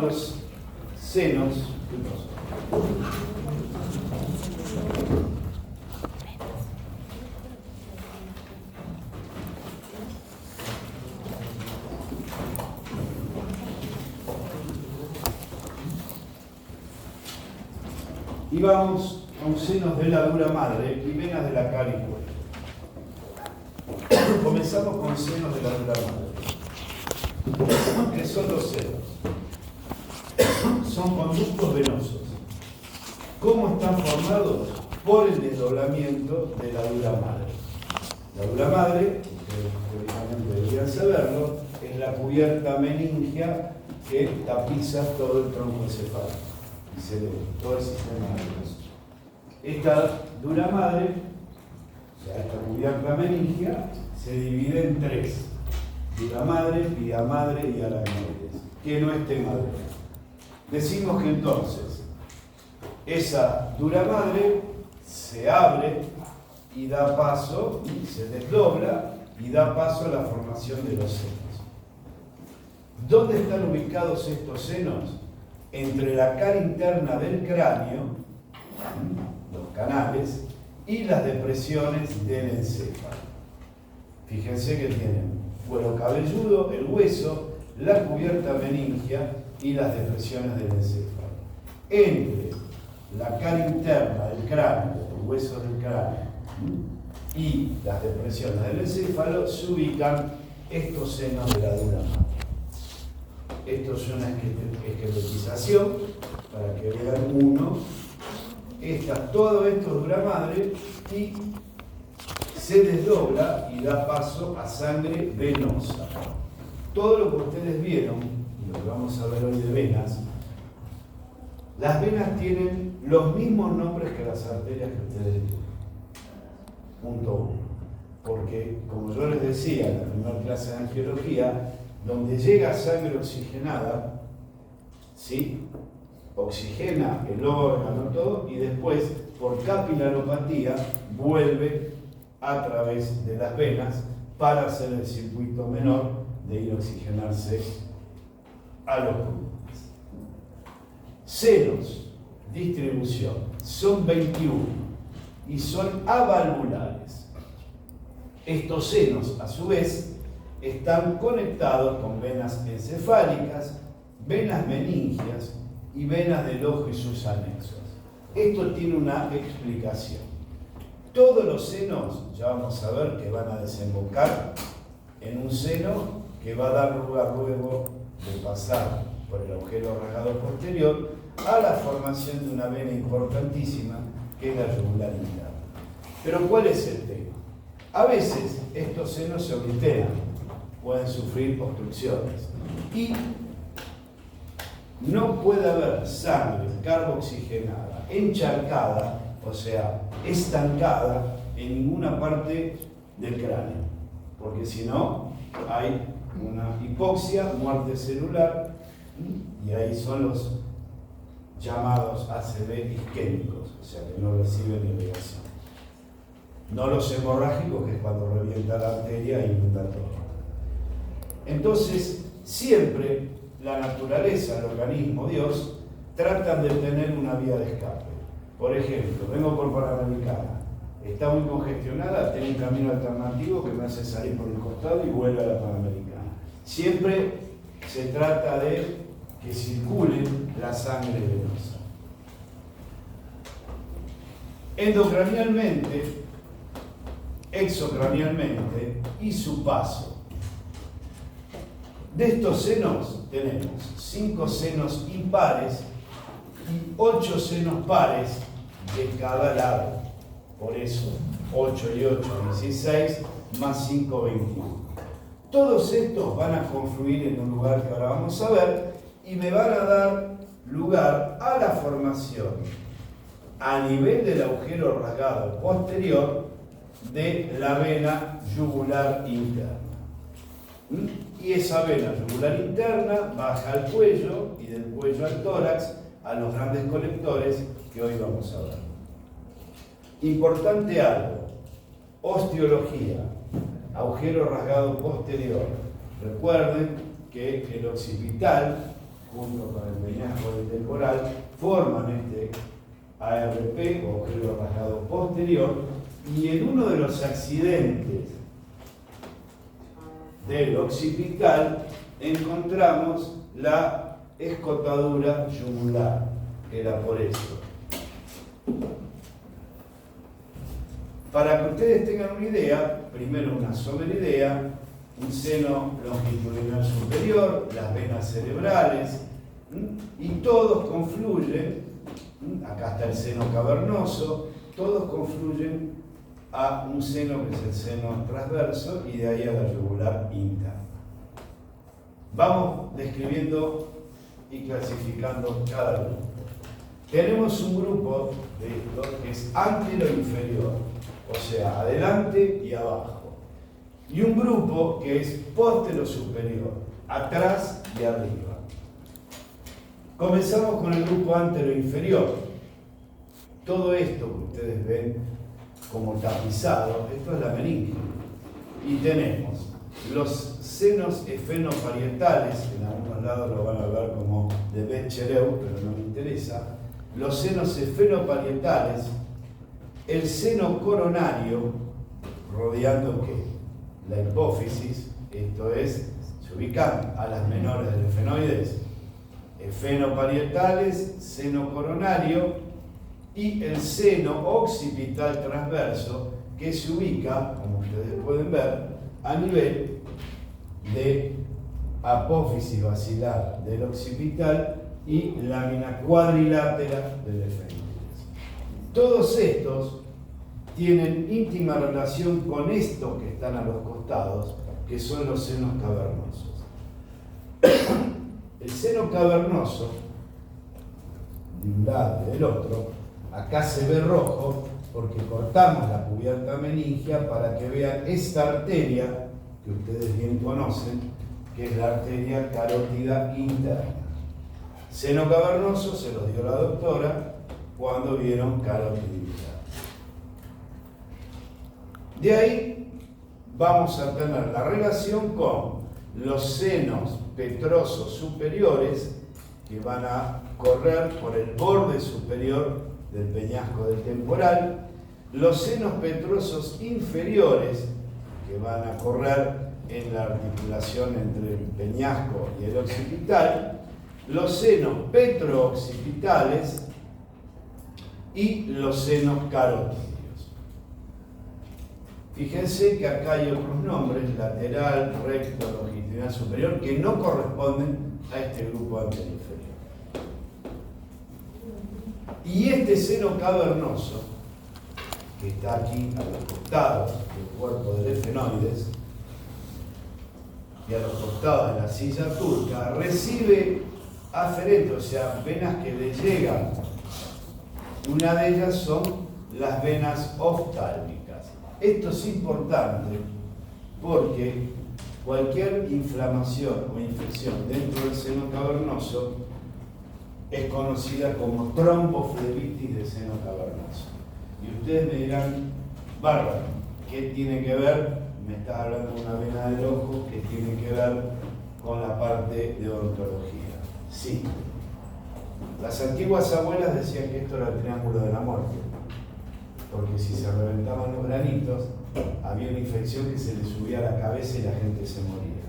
los senos. Y vamos a los senos de la dura madre y venas de la cara y cuello. Comenzamos con senos de la dura madre. ¿Qué son los senos? Son conductos venosos. ¿Cómo están formados? Por el desdoblamiento de la dura madre. La dura madre, ustedes teóricamente deberían saberlo, es la cubierta meningia que tapiza todo el tronco encefálico y cerebro, todo el sistema nervioso. Esta dura madre, o sea, esta cubierta meningia, se divide en tres: dura madre, pia madre y aracnoides, que no esté madre. Decimos que entonces esa dura madre se abre y da paso, y se desdobla y da paso a la formación de los senos. ¿Dónde están ubicados estos senos? Entre la cara interna del cráneo, los canales, y las depresiones del encéfalo. Fíjense que tienen cuero cabelludo, el hueso, la cubierta meningia y las depresiones del encéfalo. Entre la cara interna del cráneo, los huesos del cráneo, y las depresiones del encéfalo se ubican estos senos de la dura madre. Esto es una esqueletización para que vean uno. Todo esto es dura madre y se desdobla y da paso a sangre venosa. Todo lo que ustedes vieron, y lo que vamos a ver hoy de venas, las venas tienen los mismos nombres que las arterias que ustedes vieron. Punto 1. Porque, como yo les decía en la primera clase de angiología, donde llega sangre oxigenada, ¿sí?, oxigena el órgano, todo, y después, por capilaropatía, vuelve a través de las venas para hacer el circuito menor de ir a oxigenarse a los pulmones. Senos, distribución, son 21 y son avalvulares. Estos senos, a su vez, están conectados con venas encefálicas, venas meningias y venas del ojo y sus anexos. Esto tiene una explicación. Todos los senos, ya vamos a ver que van a desembocar en un seno que va a dar lugar luego de pasar por el agujero rasgado posterior a la formación de una vena importantísima que es la yugular interna. Pero ¿cuál es el tema? A veces estos senos se obliteran, pueden sufrir obstrucciones y no puede haber sangre carboxigenada, encharcada, o sea, estancada en ninguna parte del cráneo, porque si no hay una hipoxia, muerte celular, y ahí son los llamados ACV isquémicos, o sea que no reciben irrigación. No los hemorrágicos, que es cuando revienta la arteria e inunda todo. Entonces, siempre la naturaleza, el organismo, Dios, tratan de tener una vía de escape. Por ejemplo, vengo por Panamericana, está muy congestionada, tiene un camino alternativo que me hace salir por el costado y vuelve a la Panamericana. Siempre se trata de que circule la sangre venosa. Endocranialmente, exocranialmente y su paso. De estos senos tenemos 5 senos impares y 8 senos pares de cada lado. Por eso, 8 y 8, 16, más 5, 21. Todos estos van a confluir en un lugar que ahora vamos a ver y me van a dar lugar a la formación a nivel del agujero rasgado posterior de la vena yugular interna. Y esa vena yugular interna baja al cuello y del cuello al tórax a los grandes colectores que hoy vamos a ver. Importante algo: osteología, agujero rasgado posterior. Recuerden que el occipital junto con el peñasco del temporal, forman este ARP o agujero rasgado posterior, y en uno de los accidentes del occipital encontramos la escotadura yugular. Era por eso. Para que ustedes tengan una idea, primero una somera idea, un seno longitudinal superior, las venas cerebrales, y todos confluyen, acá está el seno cavernoso, todos confluyen a un seno que es el seno transverso y de ahí a la yugular interna. Vamos describiendo y clasificando cada grupo. Tenemos un grupo de esto que es antero-inferior, o sea, adelante y abajo. Y un grupo que es postero-superior, atrás y arriba. Comenzamos con el grupo antero-inferior. Todo esto que ustedes ven como tapizado, esto es la meninge. Y tenemos los senos esfenoparietales, en algunos lados lo van a ver como de Betchereu, pero no me interesa. Los senos esfenoparietales, el seno coronario, rodeando ¿qué? La hipófisis, esto es, se ubican a las menores del efenoides, esfenoparietales, seno coronario y el seno occipital transverso, que se ubica, como ustedes pueden ver, a nivel de apófisis basilar del occipital y lámina cuadrilátera del efenoides. Todos estos tienen íntima relación con estos que están a los costados, que son los senos cavernosos. El seno cavernoso, de un lado y del otro, acá se ve rojo porque cortamos la cubierta meningia para que vean esta arteria, que ustedes bien conocen, que es la arteria carótida interna. Seno cavernoso se los dio la doctora cuando vieron carotiditis. De ahí vamos a tener la relación con los senos petrosos superiores que van a correr por el borde superior del peñasco del temporal, los senos petrosos inferiores que van a correr en la articulación entre el peñasco y el occipital, los senos petrooccipitales y los senos carótidos. Fíjense que acá hay otros nombres, lateral, recto, longitudinal superior, que no corresponden a este grupo anteroinferior. Y este seno cavernoso, que está aquí a los costados del cuerpo del efenoides y a los costados de la silla turca, recibe aferente, o sea, venas que le llegan. Una de ellas son las venas oftálmicas. Esto es importante porque cualquier inflamación o infección dentro del seno cavernoso es conocida como tromboflebitis de seno cavernoso. Y ustedes me dirán, bárbaro, ¿qué tiene que ver? Me estás hablando de una vena del ojo que tiene que ver con la parte de odontología. Sí. Las antiguas abuelas decían que esto era el triángulo de la muerte, porque si se reventaban los granitos, había una infección que se le subía a la cabeza y la gente se moría.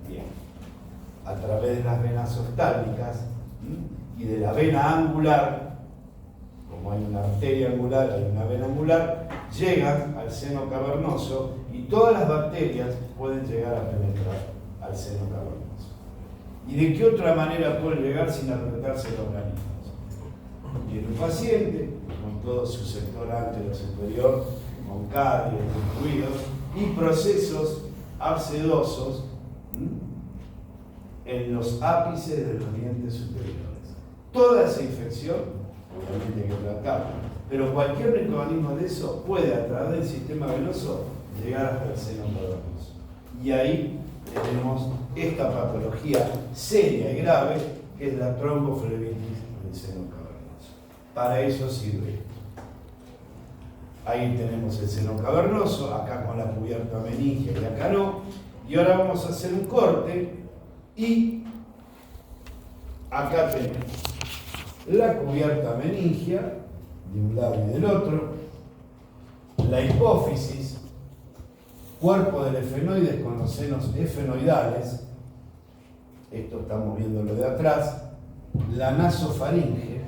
Bien. A través de las venas oftálmicas y de la vena angular, como hay una arteria angular, hay una vena angular, llegan al seno cavernoso y todas las bacterias pueden llegar a penetrar al seno cavernoso. ¿Y de qué otra manera pueden llegar sin apretarse los granitos? Tiene un paciente con todo su sector antero superior, con caries, fluidos y procesos abscedosos en los ápices de los dientes superiores. Toda esa infección, obviamente hay que tratarla, pero cualquier microorganismo de eso puede, a través del sistema venoso, llegar hasta el seno cavernoso. Y ahí tenemos esta patología seria y grave, que es la tromboflebitis del seno cavernoso. Para eso sirve. Ahí tenemos el seno cavernoso, acá con la cubierta meningia y acá no. Y ahora vamos a hacer un corte y acá tenemos la cubierta meningia de un lado y del otro, la hipófisis, cuerpo del efenoides con los senos efenoidales, esto estamos viéndolo de atrás, la nasofaringe,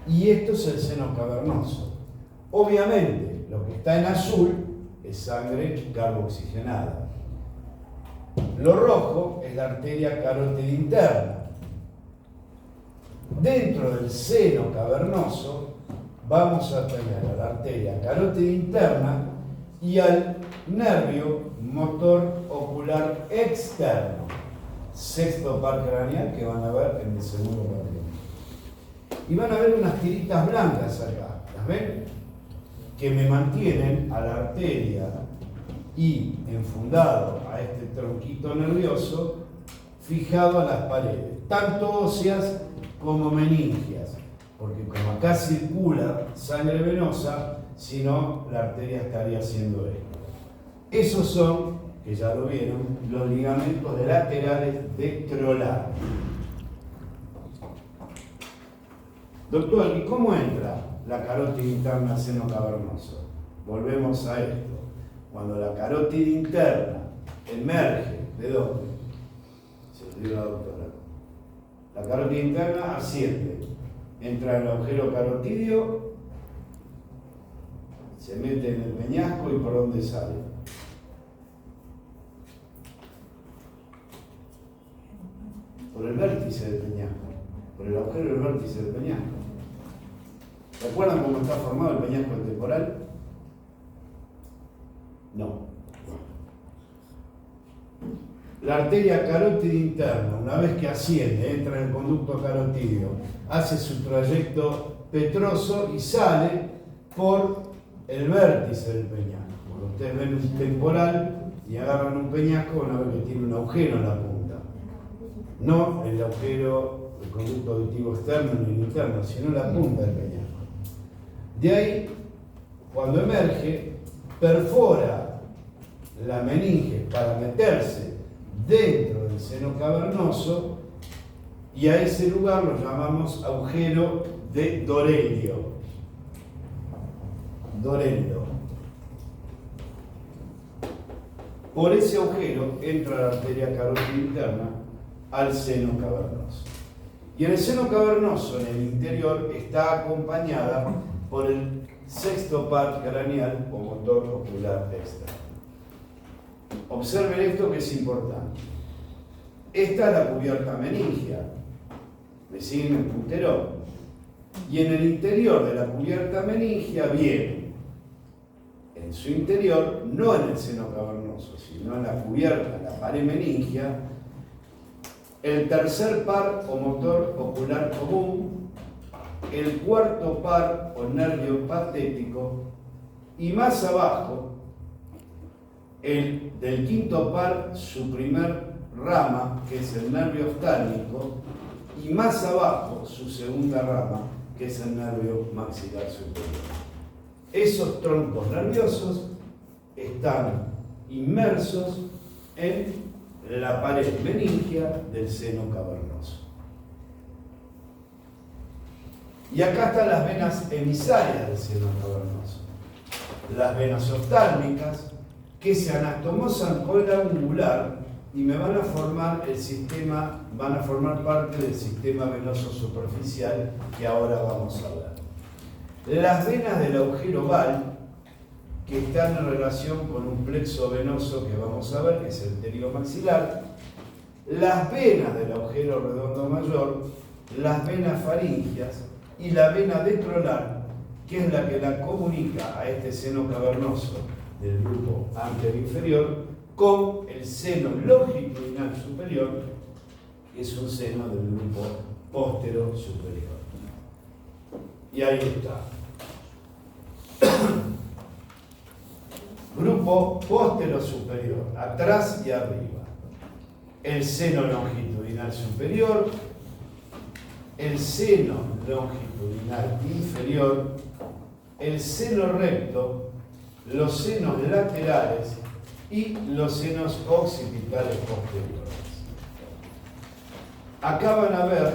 y esto es el seno cavernoso. Obviamente, lo que está en azul es sangre carboxigenada. Lo rojo es la arteria carótida interna. Dentro del seno cavernoso vamos a tener a la arteria carótida interna y al nervio motor ocular externo, sexto par craneal, que van a ver en el segundo capítulo. Y van a ver unas tiritas blancas acá, ¿las ven? Que me mantienen a la arteria y enfundado a este tronquito nervioso fijado a las paredes, tanto óseas como meningias, porque como acá circula sangre venosa, si no, la arteria estaría haciendo esto. Esos son, que ya lo vieron, los ligamentos laterales de Crolard. Doctor, ¿y cómo entra la carótida interna al seno cavernoso? Volvemos a esto. Cuando la carótida interna emerge, ¿de dónde? Se lo digo a la doctora. La carótida interna asciende, entra en el agujero carotidio, se mete en el peñasco y por dónde sale. Por el vértice del peñasco, por el agujero del vértice del peñasco. ¿Se acuerdan cómo está formado el peñasco temporal? No. La arteria carótida interna, una vez que asciende, entra en el conducto carotidio, hace su trayecto petroso y sale por el vértice del peñasco. Cuando ustedes ven un temporal y agarran un peñasco, van a ver que tiene un agujero en la punta. No el agujero del conducto auditivo externo ni el interno, sino la punta del peñasco. De ahí, cuando emerge, perfora la meninge para meterse dentro del seno cavernoso y a ese lugar lo llamamos agujero de Dorelio. Dorelio. Por ese agujero entra la arteria carótida interna al seno cavernoso. Y en el seno cavernoso, en el interior, está acompañada por el sexto par craneal o motor ocular externo. Observen esto que es importante. Esta es la cubierta meningia. Me siguen el punterón. Y en el interior de la cubierta meningia viene, en su interior, no en el seno cavernoso, sino en la cubierta, en la pared meningia, el tercer par o motor ocular común, el cuarto par o nervio patético, y más abajo, el del quinto par, su primer rama, que es el nervio oftálmico, y más abajo, su segunda rama, que es el nervio maxilar superior. Esos troncos nerviosos están inmersos en la pared meningia del seno cavernoso. Y acá están las venas emisarias del seno cavernoso. Las venas oftálmicas, que se anastomosan con la ungular y me van a formar el sistema, van a formar parte del sistema venoso superficial que ahora vamos a ver. Las venas del agujero oval, que están en relación con un plexo venoso que vamos a ver, que es el pteriomaxilar, las venas del agujero redondo mayor, las venas faringias y la vena de Crolard, que es la que la comunica a este seno cavernoso del grupo anterior-inferior con el seno longitudinal superior, que es un seno del grupo póstero-superior. Y ahí está. Grupo póstero-superior, atrás y arriba. El seno longitudinal superior, el seno longitudinal inferior, el seno recto, los senos laterales y los senos occipitales posteriores. Acá van a ver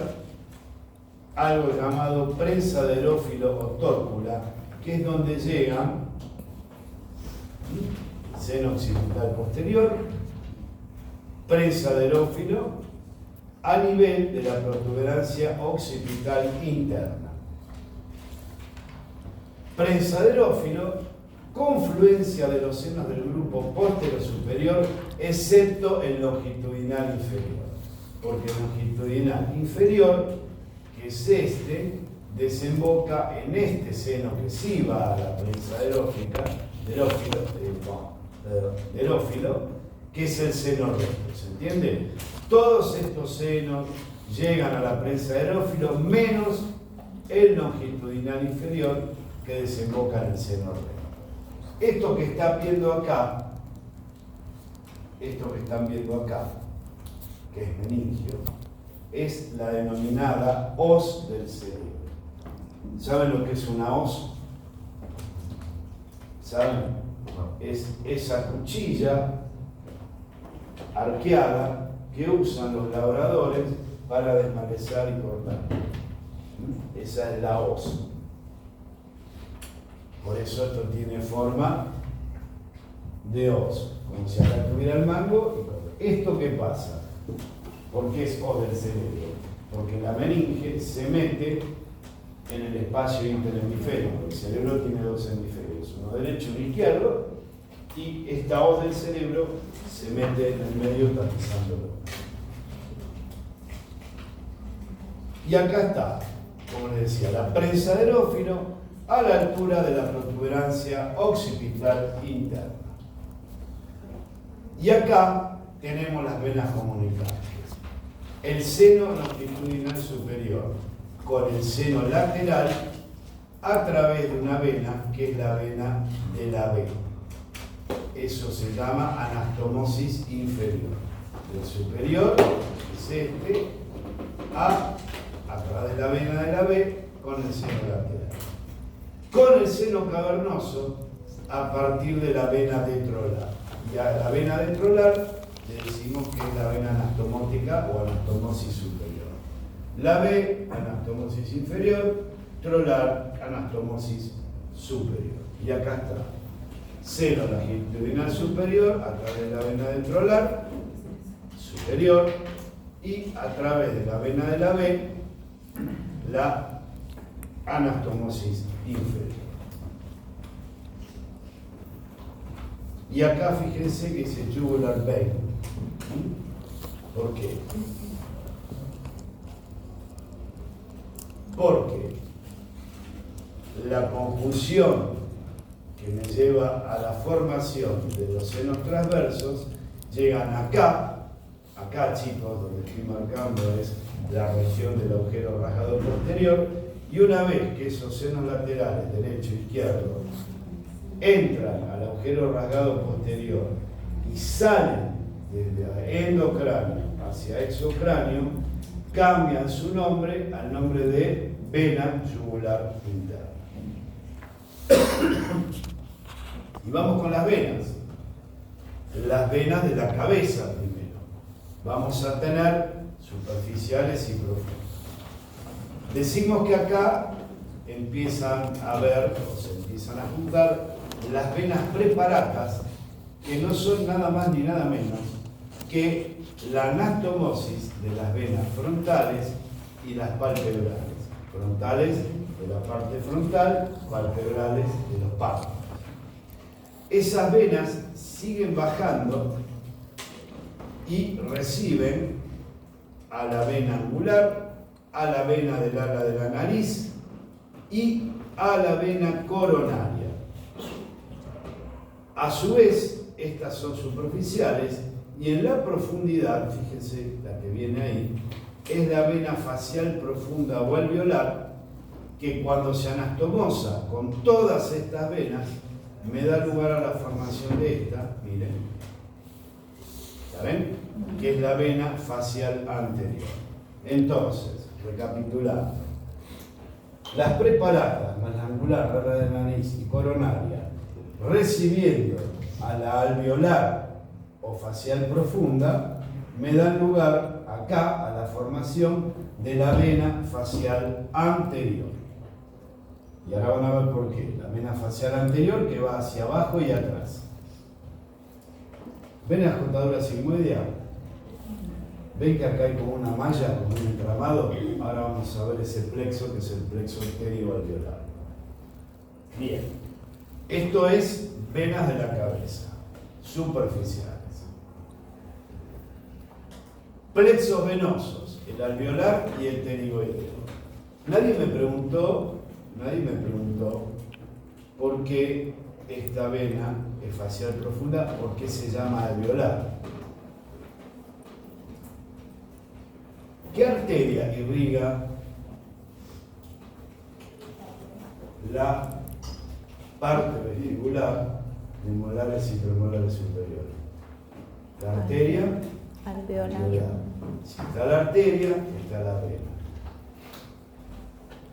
algo llamado prensa de erófilo o tórcula, que es donde llegan seno occipital posterior, prensa de erófilo, a nivel de la protuberancia occipital interna. Prensa de erófilo, confluencia de los senos del grupo posterior superior, excepto el longitudinal inferior. Porque el longitudinal inferior, que es este, desemboca en este seno que sí va a la prensa de erófilo, que es el seno recto. ¿Se entiende? Todos estos senos llegan a la prensa de erófilo, menos el longitudinal inferior, que desemboca en el seno recto. Esto que están viendo acá, que es meningio, es la denominada hoz del cerebro. ¿Saben lo que es una hoz? ¿Saben? Es esa cuchilla arqueada que usan los labradores para desmalezar y cortar. Esa es la hoz. Por eso esto tiene forma de hoz, como si acá tuviera el mango. ¿Esto qué pasa? ¿Por qué es hoz del cerebro? Porque la meninge se mete en el espacio interhemisférico. El cerebro tiene dos hemisferios, uno derecho y uno izquierdo, y esta hoz del cerebro se mete en el medio tapizándolo. Y acá está, como les decía, la prensa de erófilo a la altura de la protuberancia occipital interna. Y acá tenemos las venas comunicantes. El seno longitudinal superior con el seno lateral a través de una vena que es la vena de la B. Eso se llama anastomosis inferior. El superior es este, a través de la vena de la B con el seno lateral. Con el seno cavernoso a partir de la vena detrolar. Y a la vena detrolar le decimos que es la vena anastomótica o anastomosis superior. La B, anastomosis inferior, trolar, anastomosis superior. Y acá está. Seno longitudinal superior a través de la vena detrolar superior y a través de la vena de la B, la anastomosis inferior. Y acá fíjense que dice jugular vein. ¿Por qué? Porque la conjunción que me lleva a la formación de los senos transversos llegan acá chicos, donde estoy marcando es la región del agujero rasgado posterior, y una vez que esos senos laterales, derecho e izquierdo, entran al agujero rasgado posterior y salen desde endocráneo hacia exocráneo, cambian su nombre al nombre de vena yugular interna. Y vamos con las venas. Las venas de la cabeza primero. Vamos a tener superficiales y profundas. Decimos que acá empiezan a ver, o se empiezan a juntar, las venas preparatas, que no son nada más ni nada menos que la anastomosis de las venas frontales y las palpebrales. Frontales de la parte frontal, palpebrales de los párpados. Esas venas siguen bajando y reciben a la vena angular, a la vena del ala de la nariz y a la vena coronaria. A su vez, estas son superficiales y en la profundidad, fíjense la que viene ahí, es la vena facial profunda o alveolar, que cuando se anastomosa con todas estas venas, me da lugar a la formación de esta, miren, ¿saben? Que es la vena facial anterior. Entonces, recapitulando, las preparadas, más la angular, ala de nariz y coronaria, recibiendo a la alveolar o facial profunda, me dan lugar acá a la formación de la vena facial anterior. Y ahora van a ver por qué. La vena facial anterior que va hacia abajo y atrás. ¿Ven la cortadura sigmoidea? ¿Ven que acá hay como una malla, como un entramado? Ahora vamos a ver ese plexo que es el plexo arterioalveolar. Bien. Esto es venas de la cabeza, superficiales. Plexos venosos, el alveolar y el pterigoideo. Nadie me preguntó por qué esta vena es facial profunda, por qué se llama alveolar. ¿Qué arteria irriga la parte vestibular de molares y premolares superiores? La arteria alveolar. Si está la arteria, está la vena.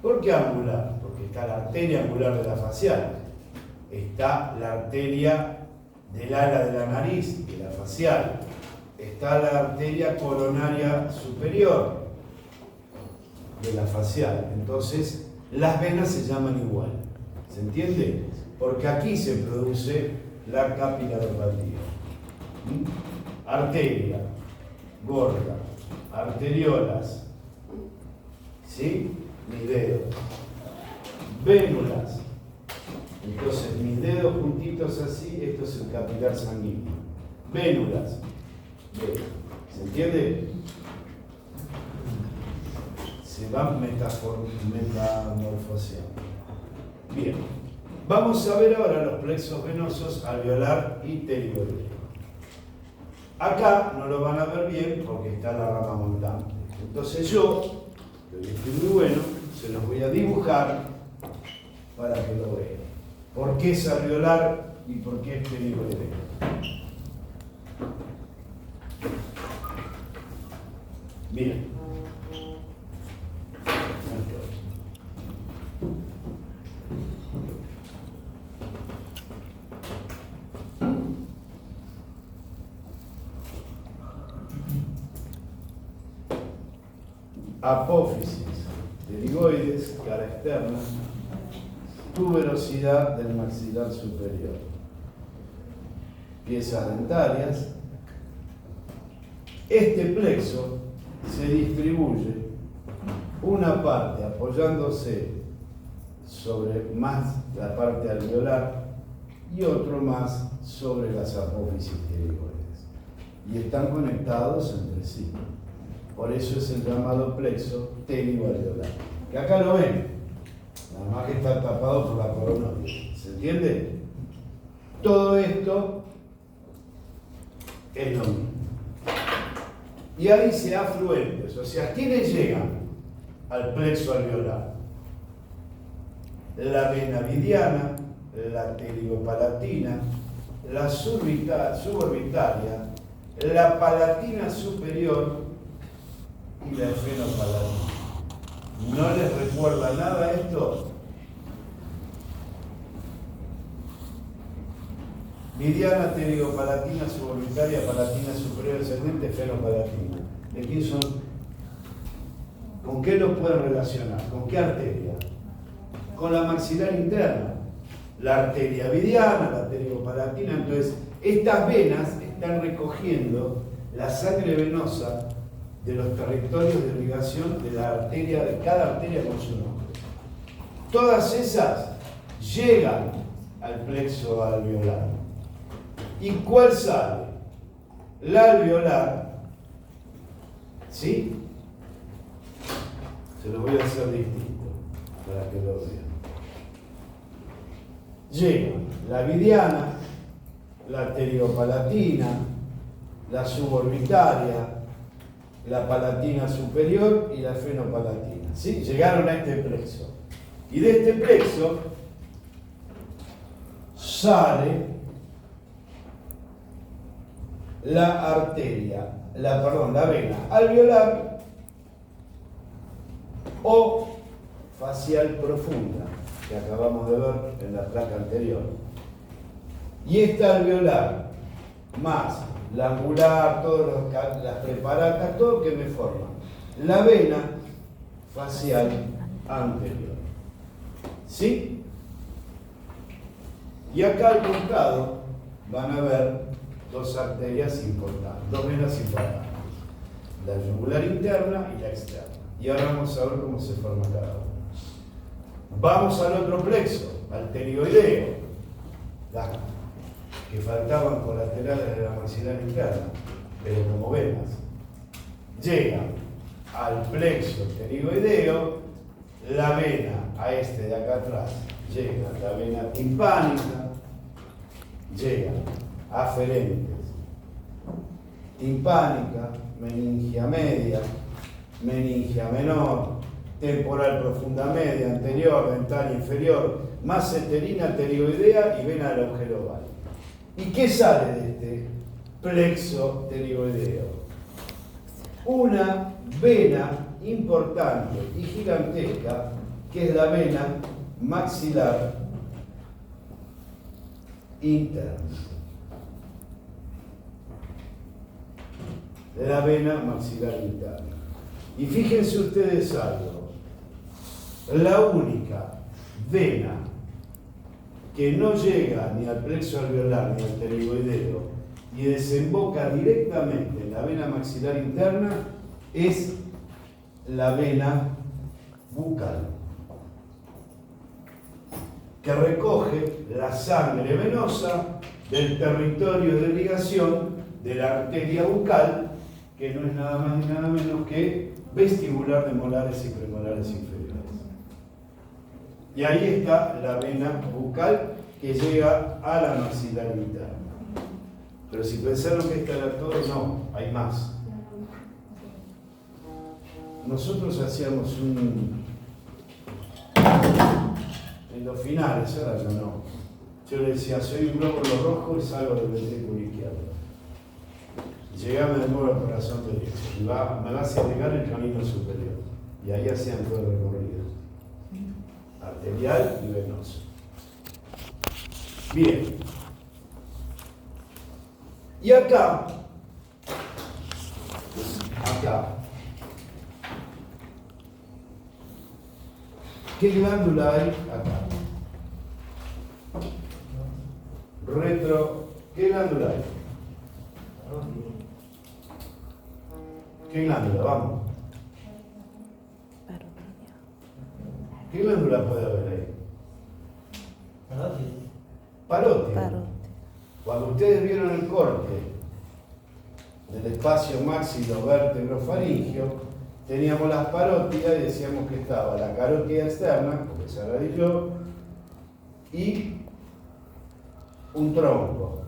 ¿Por qué angular? Porque está la arteria angular de la facial. Está la arteria del ala de la nariz, de la facial. Está la arteria coronaria superior de la facial. Entonces, las venas se llaman igual. ¿Se entiende? Porque aquí se produce la capilaropatía. Arteria, gorda, arteriolas, ¿sí? Mis dedos. Vénulas. Entonces, mis dedos juntitos así, esto es el capilar sanguíneo. Vénulas. ¿Se entiende? Se van metamorfoseando. Bien. Vamos a ver ahora los plexos venosos alveolar y pterigoideo. Acá no lo van a ver bien porque está la rama montante. Entonces yo, que estoy muy bueno, se los voy a dibujar para que lo vean. ¿Por qué es alveolar y por qué es pterigoideo? Miren. Apófisis, pterigoides, cara externa, tuberosidad del maxilar superior, piezas dentarias. Este plexo se distribuye una parte apoyándose sobre más la parte alveolar y otro más sobre las apófisis pterigoides. Y están conectados entre sí. Por eso es el llamado plexo pterigoalveolar. Que acá lo ven, nada más que está tapado por la coronaria. ¿Se entiende? Todo esto es lo mismo. Y ahí se afluentes, o sea, ¿quiénes llegan al plexo alveolar? La vena vidiana, la pterigopalatina, la suborbitaria, la palatina superior y la esfenopalatina. ¿No les recuerda nada esto? Vidiana, pterigopalatina, suborbitaria, palatina superior, ascendente, esfenopalatina. ¿De quién son? ¿Con qué lo pueden relacionar? ¿Con qué arteria? Con la maxilar interna. La arteria vidiana, la pterigopalatina. Entonces, estas venas están recogiendo la sangre venosa de los territorios de irrigación de la arteria, de cada arteria con su nombre. Todas esas llegan al plexo alveolar. ¿Y cuál sale? La alveolar, ¿sí? Se lo voy a hacer distinto para que lo vean. Llegan la vidiana, la pterigopalatina, la suborbitaria, la palatina superior y la esfenopalatina. ¿Sí? Llegaron a este plexo. Y de este plexo sale la arteria, la vena alveolar o facial profunda, que acabamos de ver en la placa anterior. Y esta alveolar más la angular, todas las preparatas, todo que me forma la vena facial anterior. ¿Sí? Y acá al costado van a ver dos arterias importantes, dos venas importantes, la yugular interna y la externa. Y ahora vamos a ver cómo se forma cada uno. Vamos al otro plexo, al pterigoideo, las que faltaban colaterales de la maxilar interna, pero como venas. Llega al plexo pterigoideo, la vena a este de acá atrás, llega la vena timpánica, llega aferentes, timpánica, meningia media, meningia menor, temporal profunda media, anterior, dental inferior, masseterina pterigoidea y vena del agujero oval. ¿Y qué sale de este plexo pterigoideo? Una vena importante y gigantesca, que es la vena maxilar interna. La vena maxilar interna. Y fíjense ustedes algo, la única vena que no llega ni al plexo alveolar ni al pterigoideo y desemboca directamente en la vena maxilar interna es la vena bucal, que recoge la sangre venosa del territorio de irrigación de la arteria bucal, que no es nada más ni nada menos que vestibular de molares y premolares inferiores. Y ahí está la vena bucal que llega a la maxilar interna. Pero si pensaron que esta era todo, no, hay más. Nosotros hacíamos en los finales, ahora yo no. Yo le decía, soy un glóbulo rojo y salgo del ventrículo izquierdo. Llegame de nuevo al corazón derecho y me va a segregar el canino superior. Y ahí hacían todo el recorrido. Arterial y venoso. Bien. Y acá, ¿qué glándula hay acá? ¿Qué glándula hay? ¿Qué glándula? Vamos. ¿Qué glándula puede haber ahí? Parótida. Cuando ustedes vieron el corte del espacio maxilo-vértebro-faringeo, teníamos las parótidas y decíamos que estaba la carótida externa, porque esa la di yo, y un tronco,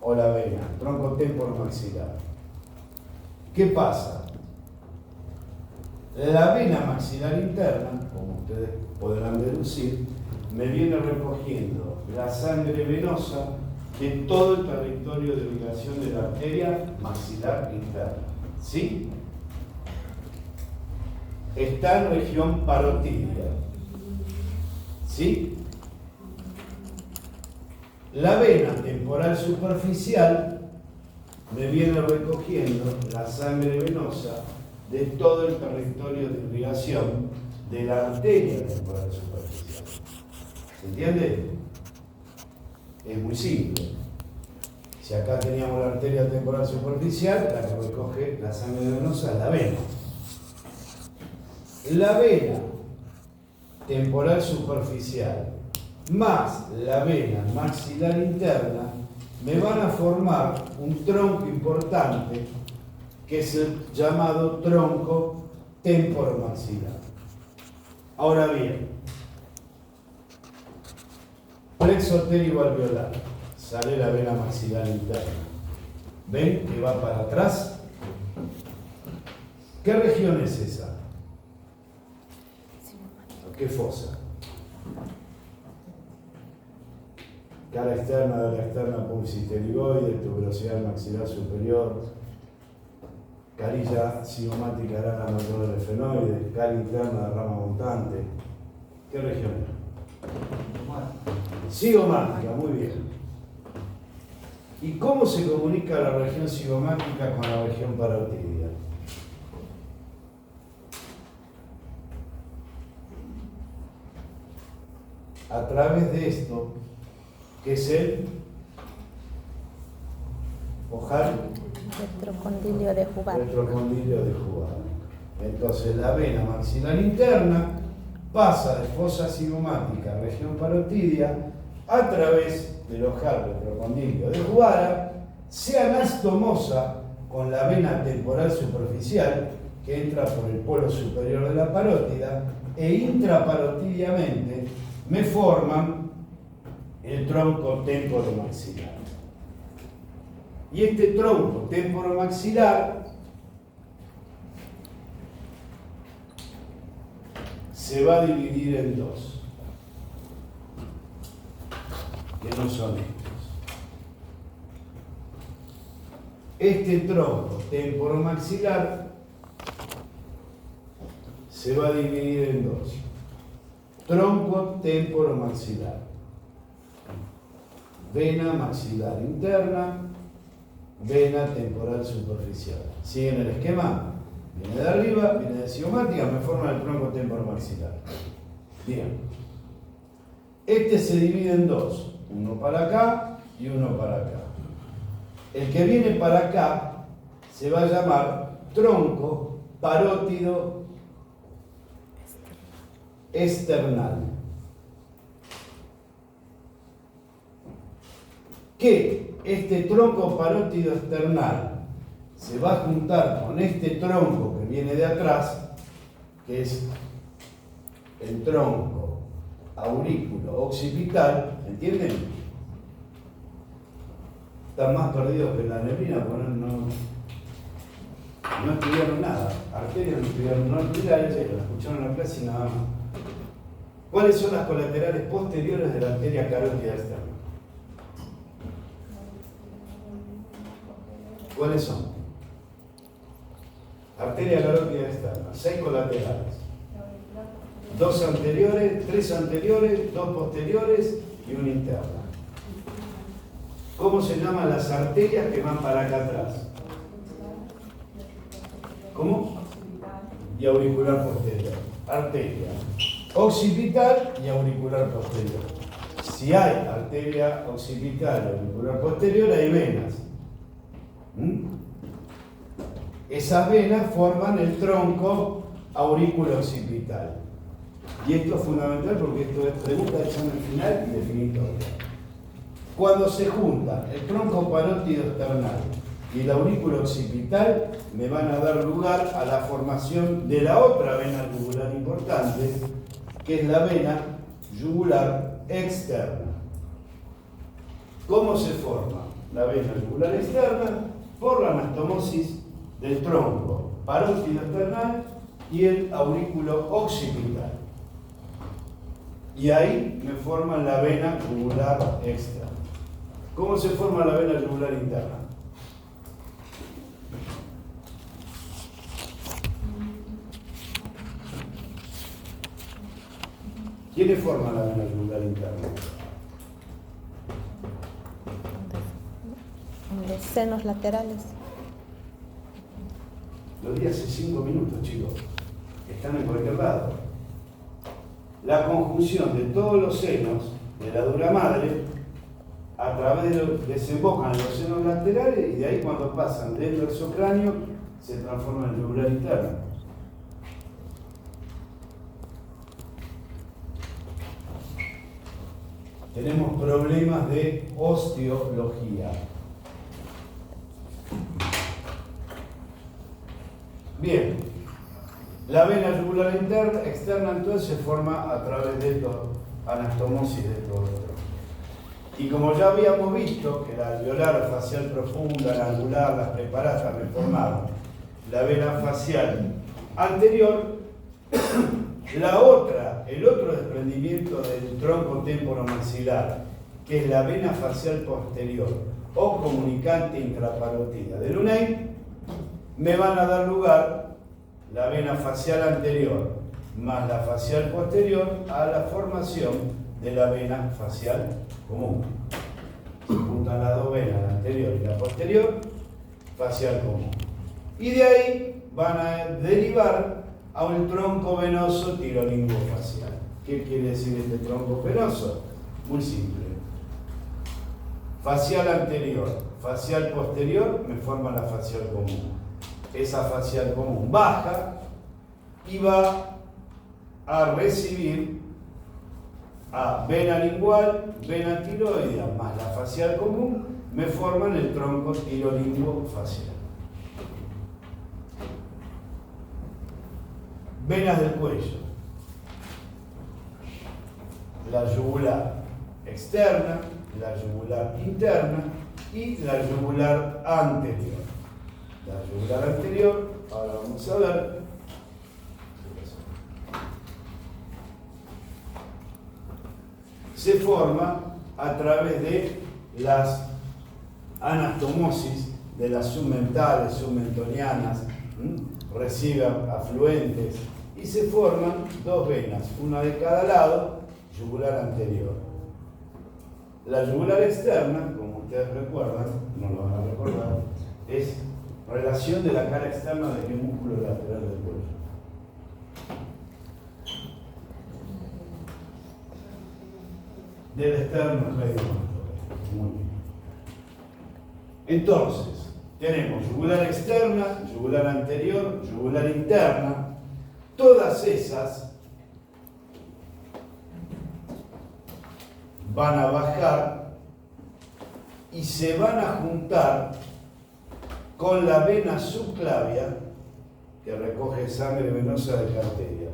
o la vena, tronco temporomaxilar. ¿Qué pasa? La vena maxilar interna, como ustedes podrán deducir, me viene recogiendo la sangre venosa de todo el territorio de irrigación de la arteria maxilar interna. ¿Sí? Está en región parotídea. ¿Sí? La vena temporal superficial me viene recogiendo la sangre venosa de todo el territorio de irrigación de la arteria temporal superficial. ¿Se entiende? Es muy simple. Si acá teníamos la arteria temporal superficial, la que recoge la sangre venosa es la vena. La vena temporal superficial más la vena maxilar interna me van a formar un tronco importante que es el llamado tronco temporomaxilar. Ahora bien, plexo pterigoalveolar, sale la vena maxilar interna. ¿Ven que va para atrás? ¿Qué región es esa? ¿Qué fosa? Cara externa de la externa pulsipterigoide, tuberosidad maxilar superior, carilla cigomática rama mayor del efenoide, cara interna de rama montante. ¿Qué región? Cigomática, muy bien. ¿Y cómo se comunica la región cigomática con la región parotidia? A través de esto, que es el ojal retrocondilio de Hubbard. Retrocondilio de Hubbard. Entonces la vena maxilar interna pasa de fosa cigomática a región parotidia a través del ojal retrocondilio de Hubbard, se anastomosa con la vena temporal superficial que entra por el polo superior de la parótida e intraparotidiamente me forman el tronco temporomaxilar. Y este tronco temporomaxilar se va a dividir en dos, que no son estos. Este tronco temporomaxilar se va a dividir en dos. Tronco temporomaxilar. Vena maxilar interna, vena temporal superficial. ¿Siguen el esquema? Viene de arriba, viene de cigomática, me forma el tronco temporomaxilar. Bien. Este se divide en dos, uno para acá y uno para acá. El que viene para acá se va a llamar tronco parótido external. Que este tronco parótido external se va a juntar con este tronco que viene de atrás, que es el tronco aurículo occipital, ¿entienden? Están más perdidos que la neblina, porque no estudiaron nada. Arterias no estudiaron, no estudiaron, escucharon en la clase y nada más. ¿Cuáles son las colaterales posteriores de la arteria carótida externa? ¿Cuáles son? Arteria carótida externa, 6 colaterales. 2 anteriores, 3 anteriores, 2 posteriores y una interna. ¿Cómo se llaman las arterias que van para acá atrás? ¿Cómo? Y auricular posterior. Arteria occipital y auricular posterior. Si hay arteria occipital y auricular posterior, hay venas. Esas venas forman el tronco aurículo occipital. Y esto es fundamental porque esto es pregunta de examen final y definitoria. Cuando se juntan el tronco parótido external y el aurículo occipital, me van a dar lugar a la formación de la otra vena yugular importante, que es la vena yugular externa. ¿Cómo se forma la vena yugular externa? Por la anastomosis del tronco parótido external y el aurículo occipital. Y ahí me forman la vena yugular externa. ¿Cómo se forma la vena yugular interna? ¿Quiénes forman la vena yugular interna? Los senos laterales. Lo di hace 5 minutos, chicos. Están en cualquier lado. La conjunción de todos los senos de la dura madre a través de desembocan en los senos laterales y de ahí cuando pasan del dorsocráneo se transforman en yugular interna. Tenemos problemas de osteología. Bien, la vena yugular interna, externa entonces se forma a través de esta anastomosis de todo esto. Y como ya habíamos visto que la alveolar facial profunda, la angular, las preparadas me formaron la vena facial anterior, el otro desprendimiento del tronco temporomaxilar, que es la vena facial posterior o comunicante intraparótida del UNEI, me van a dar lugar la vena facial anterior más la facial posterior a la formación de la vena facial común. se juntan las dos venas, la anterior y la posterior, facial común. Y de ahí van a derivar a un tronco venoso tirolinguofacial. ¿Qué quiere decir este tronco venoso? Muy simple. Facial anterior, facial posterior me forma la facial común. Esa facial común baja y va a recibir a vena lingual, vena tiroidea más la facial común, me forman el tronco tirolinguofacial. Venas del cuello. La yugular externa, la yugular interna y la yugular anterior. La yugular anterior, ahora vamos a ver. Se forma a través de las anastomosis de las submentales, submentonianas, recibe afluentes y se forman dos venas, una de cada lado, yugular anterior. La yugular externa, como ustedes recuerdan, no lo van a recordar, es relación de la cara externa del músculo lateral del cuello. Del externo medio. Muy bien. Entonces, tenemos yugular externa, yugular anterior, yugular interna. Todas esas van a bajar y se van a juntar con la vena subclavia que recoge sangre venosa de qué arteria.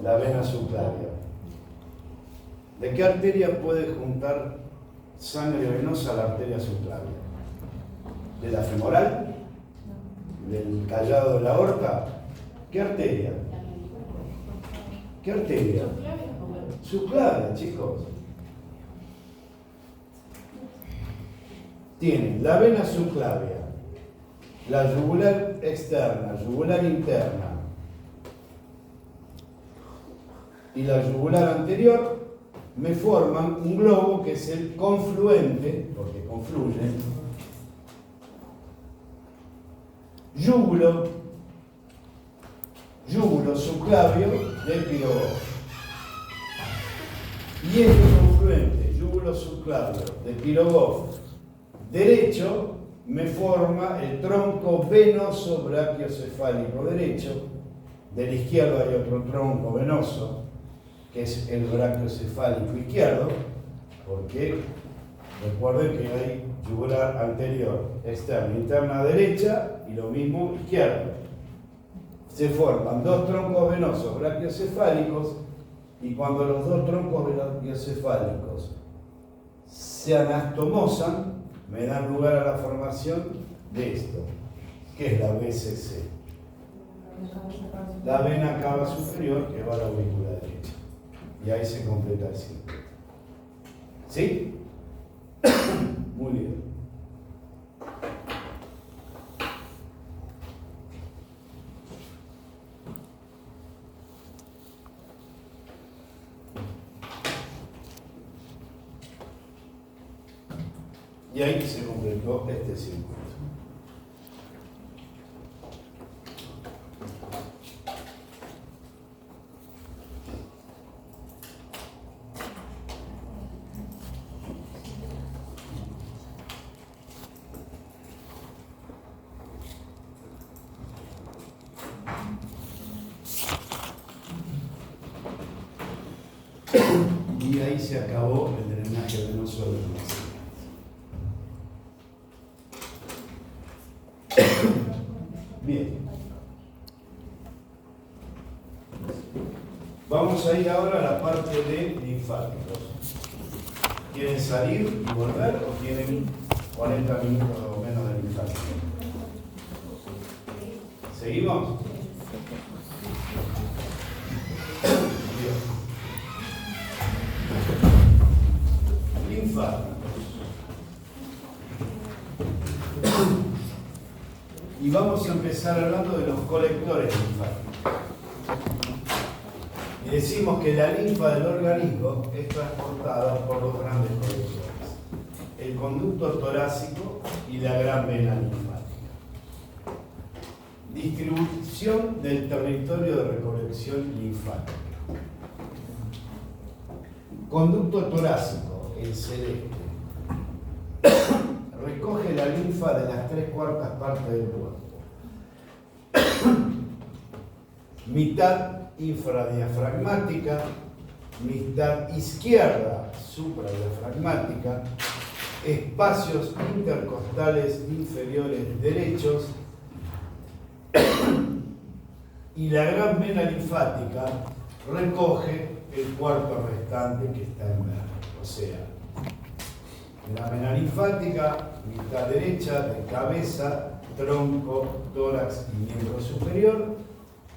La vena subclavia. ¿De qué arteria puede juntar sangre venosa a la arteria subclavia? ¿De la femoral? ¿Del callado de la aorta? ¿Qué arteria? ¿Qué arteria? Subclavia, chicos. Tienen la vena subclavia, la yugular externa, yugular interna y la yugular anterior, me forman un globo que es el confluente, porque confluyen, yúgulo subclavio del pirogo. Y este confluente, yúgulo subclavio del pirogo derecho, me forma el tronco venoso brachiocefálico derecho. Del izquierdo hay otro tronco venoso, que es el brachiocefálico izquierdo, porque recuerden que hay yugular anterior, externa, interna derecha y lo mismo izquierdo. Se forman dos troncos venosos brachiocefálicos y cuando los dos troncos brachiocefálicos se anastomosan, me dan lugar a la formación de esto, que es la BCC. La vena cava superior que va a la aurícula derecha. Y ahí se completa el círculo. ¿Sí? Muy bien. Y ahí se completó este círculo. Y ahí se acabó el drenaje venoso del nacimiento. Bien. Vamos a ir ahora a la parte de linfáticos. ¿Quieren salir y volver o tienen 40 minutos o menos de linfáticos? ¿Seguimos? Bien. Linfáticos. Y vamos a empezar hablando de los colectores linfáticos. Y decimos que la linfa del organismo es transportada por dos grandes conexiones: el conducto torácico y la gran vena linfática. Distribución del territorio de recolección linfática. Conducto torácico, el celeste, recoge la linfa de las 3/4 partes del cuerpo. Mitad infradiafragmática, mitad izquierda supradiafragmática, espacios intercostales inferiores derechos y la gran vena linfática recoge el cuarto restante que está en verde. O sea, la vena linfática, mitad derecha de cabeza, tronco, tórax y miembro superior,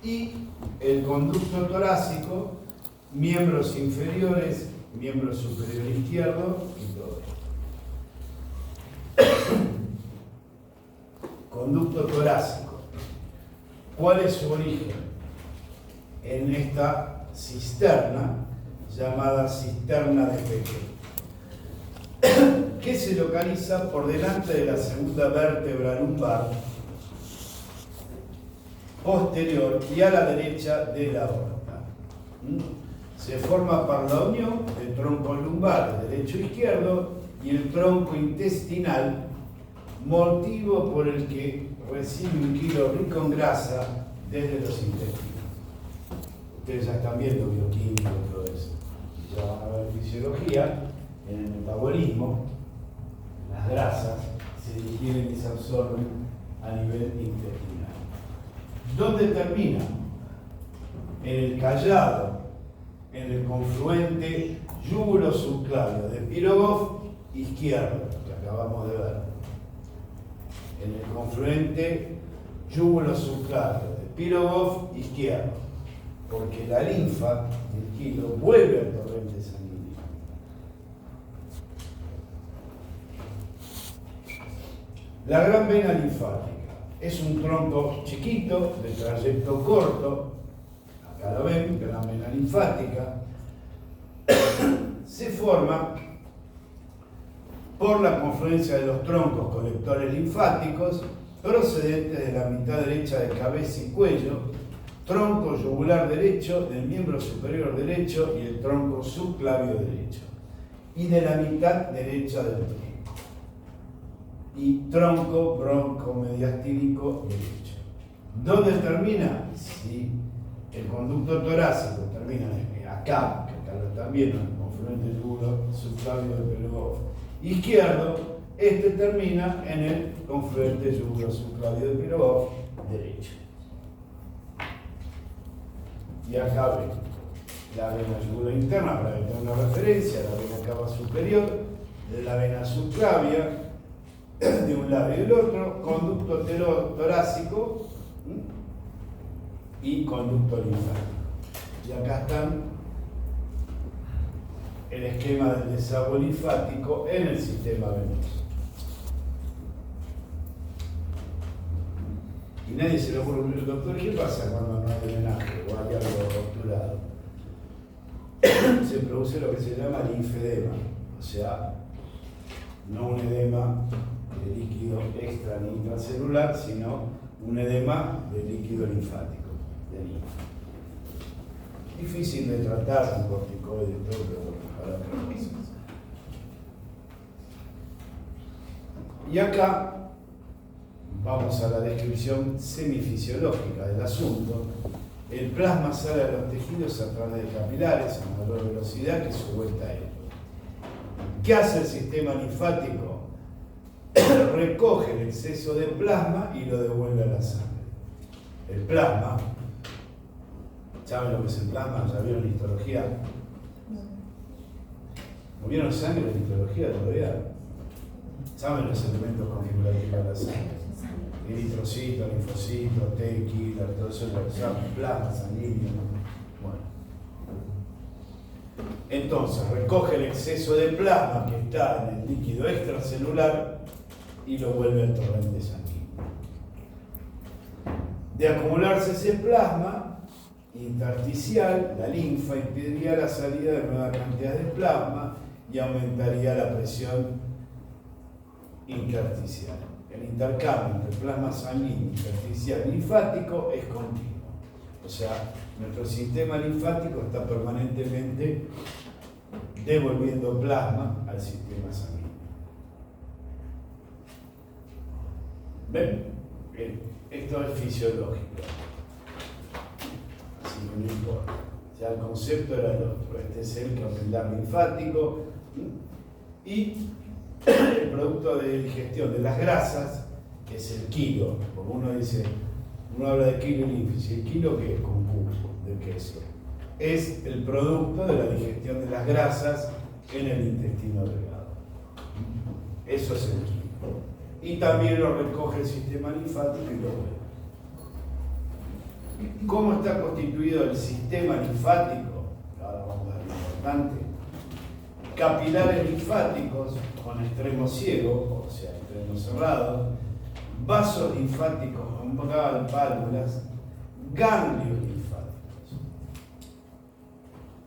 y el conducto torácico, miembros inferiores, miembro superior izquierdo y todo. Conducto torácico. ¿Cuál es su origen? En esta cisterna llamada cisterna de Pequet, que se localiza por delante de la segunda vértebra lumbar posterior y a la derecha de la aorta. Se forma por la unión del tronco lumbar derecho e izquierdo y el tronco intestinal, motivo por el que recibe un kilo rico en grasa desde los intestinos. Ustedes ya están viendo bioquímica y todo eso. Ya van a ver fisiología, en el metabolismo, las grasas se digieren y se absorben a nivel intestinal. ¿Dónde termina? En el callado, en el confluente yúgulo-subclavio de Pirogov izquierdo, que acabamos de ver. En el confluente yúgulo-subclavio de Pirogov izquierdo, porque la linfa del kilo vuelve al torrente sanguíneo. La gran vena linfática es un tronco chiquito, de trayecto corto, acá lo ven, gran vena linfática, se forma por la confluencia de los troncos colectores linfáticos procedentes de la mitad derecha de cabeza y cuello, tronco yugular derecho del miembro superior derecho y el tronco subclavio derecho, y de la mitad derecha del tronco, y tronco broncomediastínico derecho. ¿Dónde termina? Sí, el conducto torácico termina acá, que acá lo están viendo, en el confluente yugular subclavio de Pirogov izquierdo. Este termina en el confluente yugular subclavio de Pirogov derecho. Y acá ven la vena yugular interna, para que tengan una referencia, la vena cava superior, de la vena subclavia, de un lado y del otro, conducto torácico y conducto linfático. Y acá están el esquema del desagüe linfático en el sistema venoso. Y nadie se le ocurre, doctor, ¿qué pasa cuando no hay drenaje o hay algo obturado? Se produce lo que se llama linfedema, o sea, no un edema de líquido extra ni intracelular, sino un edema de líquido linfático, de linfa. Difícil de tratar con corticoides y todo, pero bueno, para otras cosas. Y acá vamos a la descripción semifisiológica del asunto. El plasma sale a los tejidos a través de capilares a mayor velocidad que su vuelta a él. ¿Qué hace el sistema linfático? Recoge el exceso de plasma y lo devuelve a la sangre. El plasma, ¿saben lo que es el plasma? ¿Ya vieron histología? ¿No vieron sangre en histología todavía? ¿Saben los elementos configurativos de la sangre? Eritrocito, linfocito, T killer, todo eso lo llaman plasma sanguíneo. Bueno. Entonces, recoge el exceso de plasma que está en el líquido extracelular y lo vuelve al torrente sanguíneo. De acumularse ese plasma, intersticial, la linfa, impediría la salida de nuevas cantidades de plasma y aumentaría la presión intersticial. El intercambio entre plasma sanguíneo, intersticial y linfático es continuo. O sea, nuestro sistema linfático está permanentemente devolviendo plasma al sistema sanguíneo. ¿Ven? Bien. Esto es fisiológico. Así que no importa. Ya el concepto era el otro. Este es el capilar linfático y el producto de digestión de las grasas, que es el kilo. Como uno dice, uno habla de kilo y linfo. ¿El kilo qué es? Con Q, de queso. Es el producto de la digestión de las grasas en el intestino delgado. Eso es el kilo. Y también lo recoge el sistema linfático y lo vuelve. ¿Cómo está constituido el sistema linfático? Ahora vamos a ver lo importante. Capilares linfáticos con extremo ciego, o sea, extremo cerrado, vasos linfáticos con válvulas, ganglios linfáticos.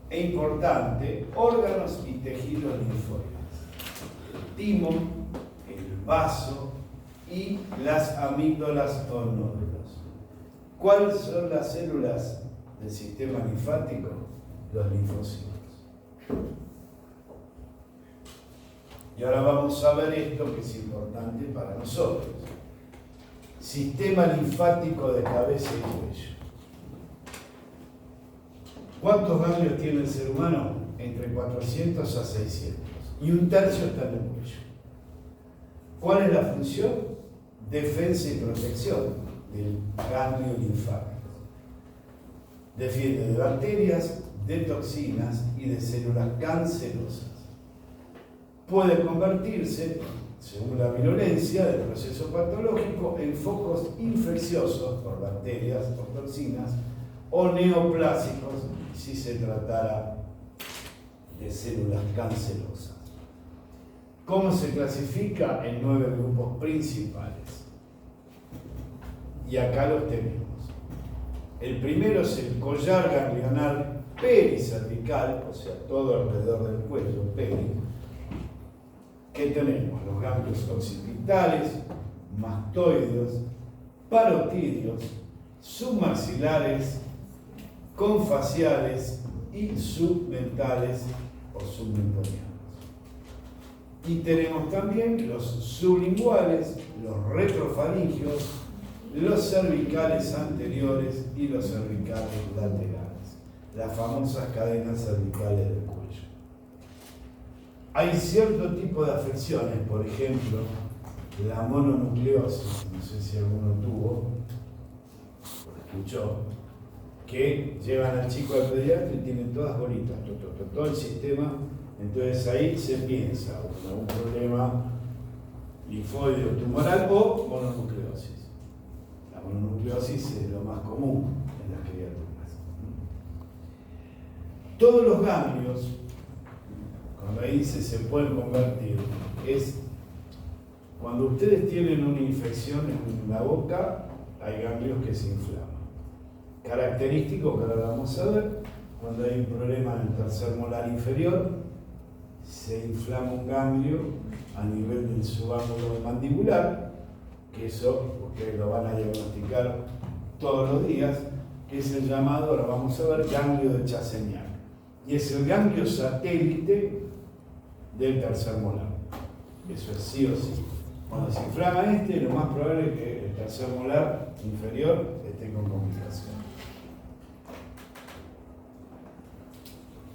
E importante, órganos y tejidos linfóides. El timo, el vaso y las amígdalas o nódulos. ¿Cuáles son las células del sistema linfático? Los linfocitos. Y ahora vamos a ver esto que es importante para nosotros. Sistema linfático de cabeza y cuello. ¿Cuántos ganglios tiene el ser humano? Entre 400 a 600. Y un tercio está en el cuello. ¿Cuál es la función? Defensa y protección del ganglio linfático. Defiende de bacterias, de toxinas y de células cancerosas. Puede convertirse, según la virulencia del proceso patológico, en focos infecciosos por bacterias o toxinas o neoplásicos si se tratara de células cancerosas. ¿Cómo se clasifica? En 9 grupos principales. Y acá los tenemos. El primero es el collar ganglionar pericervical, o sea, todo alrededor del cuello, peri. ¿Qué tenemos? Los ganglios occipitales, mastoideos, parotídeos, submaxilares, confaciales y submentales o submentonianos. Y tenemos también los sublinguales, los retrofaringios, los cervicales anteriores y los cervicales laterales, las famosas cadenas cervicales del cuello. Hay cierto tipo de afecciones, por ejemplo, la mononucleosis, no sé si alguno tuvo o escuchó, que llevan al chico al pediatra y tienen todas bolitas, todo el sistema. Entonces ahí se piensa en algún problema linfoide o tumoral o mononucleosis. La mononucleosis es lo más común en las criaturas. Todos los ganglios, cuando ahí dice se pueden convertir, es cuando ustedes tienen una infección en la boca, hay ganglios que se inflaman. Característico que ahora vamos a ver, cuando hay un problema en el tercer molar inferior, se inflama un ganglio a nivel del subángulo mandibular, que eso ustedes lo van a diagnosticar todos los días, que es el llamado, ahora vamos a ver, ganglio de Chasseñac. Y es el ganglio satélite del tercer molar. Eso es sí o sí. Cuando se inflama lo más probable es que el tercer molar inferior esté con complicación.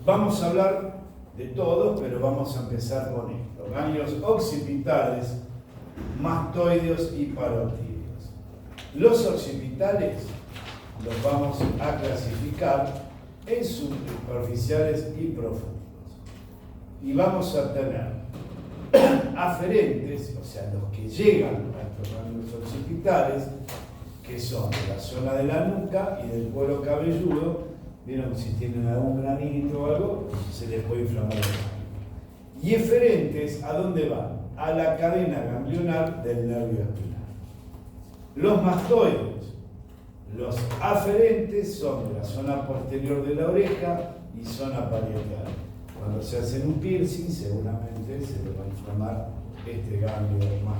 Vamos a hablar de todo, pero vamos a empezar con esto. Ganglios occipitales, mastoideos y parotídeos. Los occipitales los vamos a clasificar en superficiales y profundos. Y vamos a tener aferentes, o sea, los que llegan a estos ganglios occipitales, que son de la zona de la nuca y del cuero cabelludo. Vieron, si tienen algún granito o algo, se les puede inflamar el ganglio. Y eferentes, ¿a dónde van? A la cadena ganglionar del nervio espinal. Los mastoides Los aferentes son de la zona posterior de la oreja y zona parietal. Cuando se hacen un piercing, seguramente se le va a inflamar este ganglio más.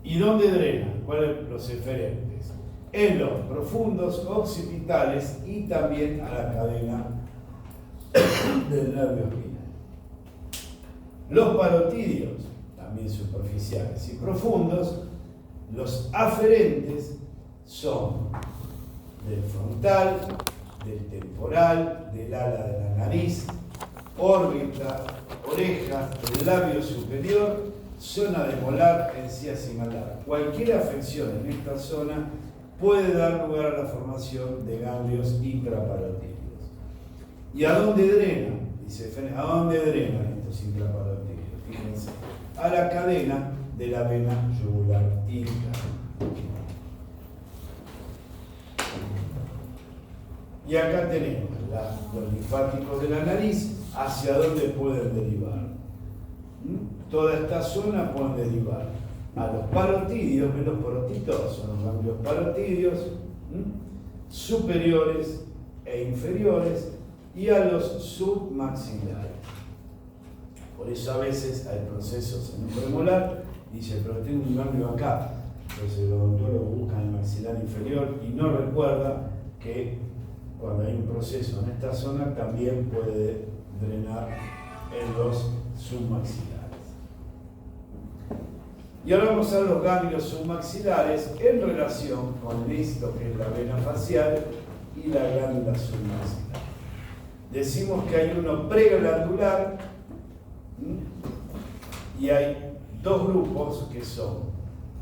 ¿Y dónde drenan? ¿Cuáles son los eferentes? En los profundos occipitales y también a la cadena del nervio espinal. Los parotidios, también superficiales y profundos, los aferentes son del frontal, del temporal, del ala de la nariz, órbita, orejas, del labio superior, zona de molar, encías y malar. Cualquier afección en esta zona puede dar lugar a la formación de ganglios intraparotídeos. ¿Y a dónde drenan? Dice, ¿a dónde drenan estos intraparotídeos? Fíjense, a la cadena de la vena yugular interna. Y acá tenemos los linfáticos de la nariz, hacia dónde pueden derivar. Toda esta zona pueden derivar a los parotidios, los parotitos son los ganglios parotidios, superiores e inferiores, y a los submaxilares. Por eso a veces hay procesos en un premolar, dice, pero tengo un ganglio acá. Entonces los odontólogos buscan el maxilar inferior y no recuerda que cuando hay un proceso en esta zona también puede drenar en los submaxilares. Y ahora vamos a ver los ganglios submaxilares en relación con esto que es la vena facial y la glándula submaxilar. Decimos que hay uno preglandular y hay dos grupos que son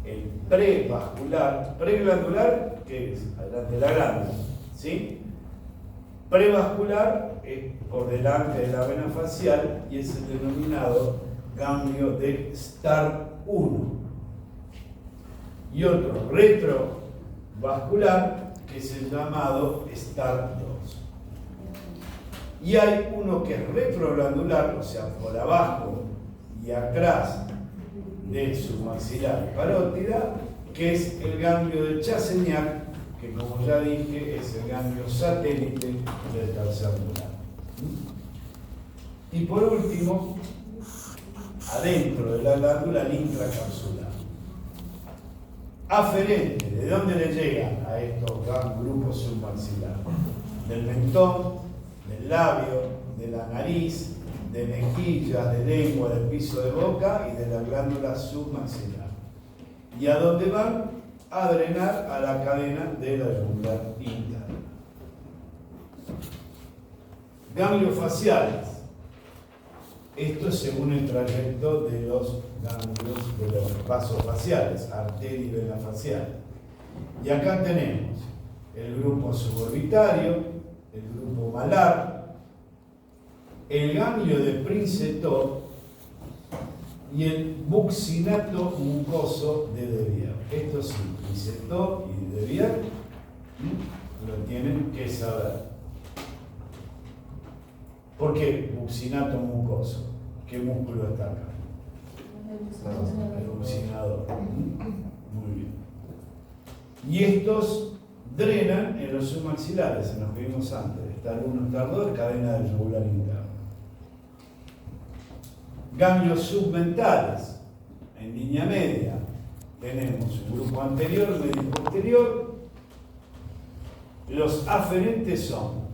el prevascular, preglandular, que es adelante de la glándula, ¿sí? Prevascular es por delante de la vena facial y es el denominado ganglio de Starr 1. Y otro retrovascular que es el llamado Starr 2. Y hay uno que es retroglandular, o sea, por abajo y atrás de su maxilar parótida, que es el ganglio de Chasseignac, que como ya dije es el ganglio satélite del tercer molar. Y por último, adentro de la glándula, el intracapsular. Aferente, ¿de dónde le llegan a estos grupos submaxilares? Del mentón, del labio, de la nariz, de mejillas, de lengua, del piso de boca y de la glándula submaxilar. ¿Y a dónde van? A drenar a la cadena de la yugular interna. Ganglios faciales. Esto es según el trayecto de los ganglios de los vasos faciales, arteria y vena facial. Y acá tenemos el grupo suborbitario, el grupo malar, el ganglio de Princeton y el buccinato mucoso de De Vier. Esto sí, Princeton y De Vier lo tienen que saber. ¿Por qué buccinato mucoso? ¿Qué músculo está acá? El buccinador. Muy bien. Y estos drenan en los submaxilares, en los que vimos antes. Está el 1, está el 2, cadena del yugular interno. Ganglios submentales, en línea media, tenemos un grupo anterior, medio y posterior. Los aferentes son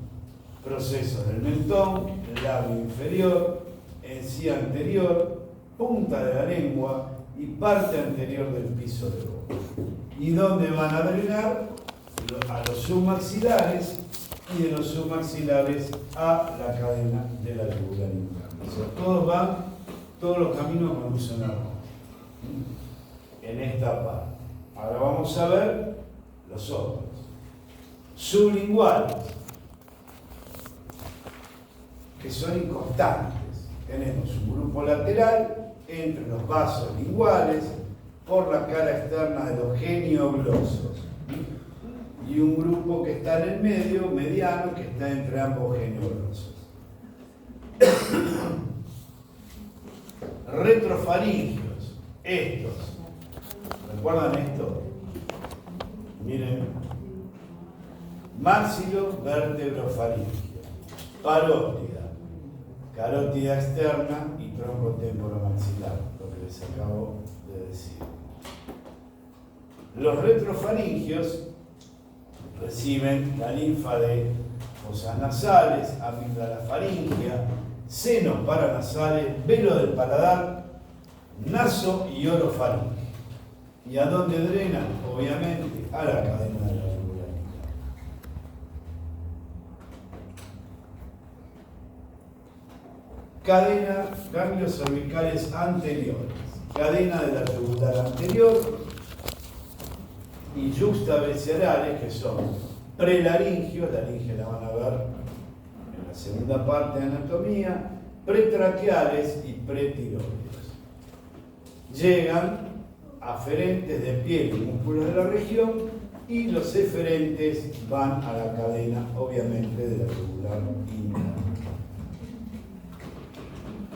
procesos del mentón, labio inferior, encía anterior, punta de la lengua y parte anterior del piso de boca. ¿Y dónde van a drenar? A los submaxilares y de los submaxilares a la cadena de la yugular interna. O sea, todos los caminos conducen a Roma. En esta parte. Ahora vamos a ver los otros. Sublinguales, que son inconstantes. Tenemos un grupo lateral entre los vasos linguales por la cara externa de los genioglosos y un grupo que está en el medio, mediano, que está entre ambos genioglosos. Retrofaringios, estos, ¿recuerdan esto? Miren, maxilo vértebro faríngeo, parótida, carótida externa y tronco temporomaxilar, lo que les acabo de decir. Los retrofaringios reciben la linfa de fosas nasales, amígdala faríngea, senos paranasales, velo del paladar, naso y orofaringe. ¿Y a dónde drenan? Obviamente a la cadena de la yugular. Cadena, ganglios cervicales anteriores, cadena de la yugular anterior y yuxtaviscerales, que son prelaringios, la laringe la van a ver en la segunda parte de anatomía, pretraqueales y pretiroides. Llegan aferentes de piel y músculos de la región y los eferentes van a la cadena, obviamente, de la yugular interna.